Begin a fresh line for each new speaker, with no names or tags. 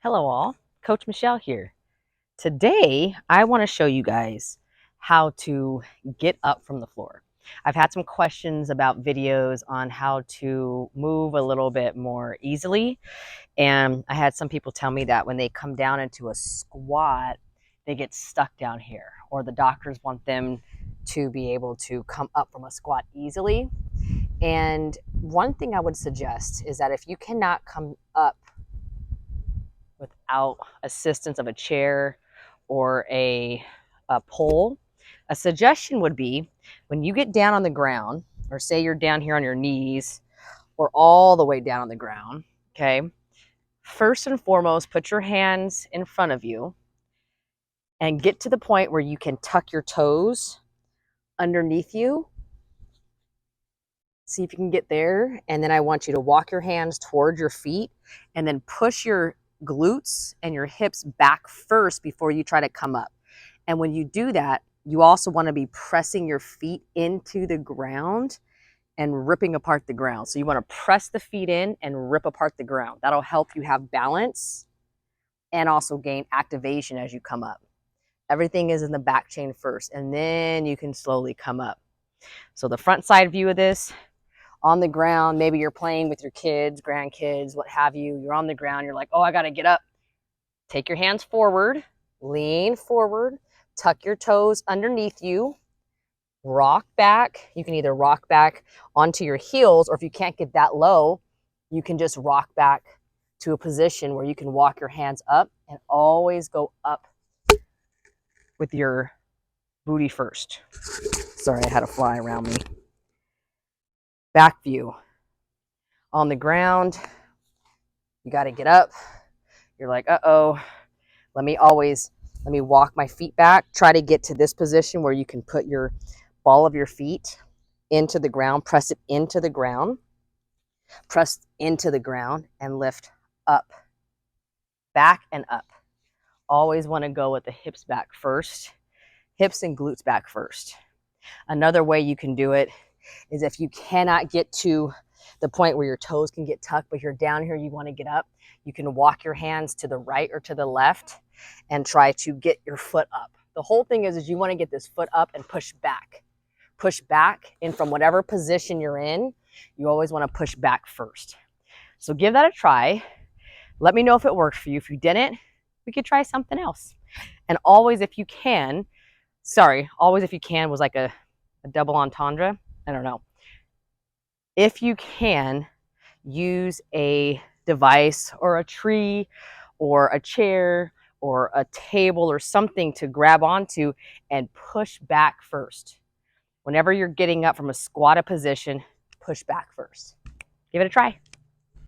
Hello all, Coach Michelle here. Today, I want to show you guys how to get up from the floor. I've had some questions about videos on how to move a little bit more easily, and I had some people tell me that when they come down into a squat, they get stuck down here, or the doctors want them to be able to come up from a squat easily. And one thing I would suggest is that if you cannot come up without assistance of a chair or a pole, a suggestion would be when you get down on the ground, or say you're down here on your knees or all the way down on the ground, okay, first and foremost, put your hands in front of you and get to the point where you can tuck your toes underneath you. See if you can get there. And then I want you to walk your hands toward your feet and then push your glutes and your hips back first before you try to come up. And when you do that, you also want to be pressing your feet into the ground and ripping apart the ground. So you want to press the feet in and rip apart the ground. That'll help you have balance and also gain activation as you come up. Everything is in the back chain first, and then you can slowly come up. So the front side view of this, on the ground, maybe you're playing with your kids, grandkids, what have you. You're on the ground, you're like, oh, I got to get up. Take your hands forward, lean forward, tuck your toes underneath you, rock back. You can either rock back onto your heels, or if you can't get that low, you can just rock back to a position where you can walk your hands up and always go up with your booty first. Sorry, I had a fly around me. Back view. On the ground, you got to get up. You're like, uh-oh, let me walk my feet back. Try to get to this position where you can put your ball of your feet into the ground, press it into the ground, press into the ground and lift up, back and up. Always want to go with the hips back first, hips and glutes back first. Another way you can do it is if you cannot get to the point where your toes can get tucked, but you're down here, you want to get up, you can walk your hands to the right or to the left and try to get your foot up. The whole thing is you want to get this foot up and push back. Push back, and from whatever position you're in, you always want to push back first. So give that a try. Let me know if it worked for you. If you didn't, we could try something else. And always if you can, always if you can was like a double entendre. I don't know. If you can, use a device or a tree or a chair or a table or something to grab onto and push back first. Whenever you're getting up from a squatted position, push back first. Give it a try.